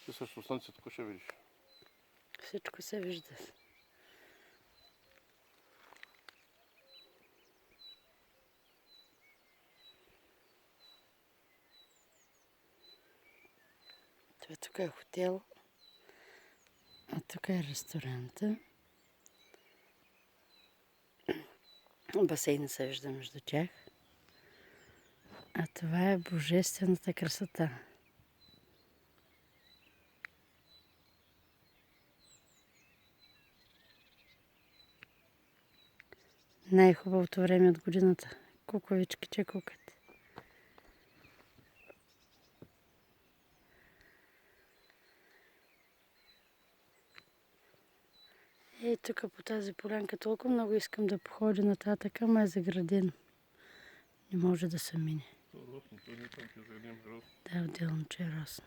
Ти също слънцето, какво ще видиш? Всичко се вижда. Това тук е хотел, а тук е ресторанта. Басейна се вижда между тях. А това е божествената красота. Най-хубавото време от годината. Куковичките кукат. Ей, тук по тази полянка толкова много искам да походя нататък, ама е заградено. Не може да се мине. То е росно, то не е там, че е заградено. Да, отделно, че е росно.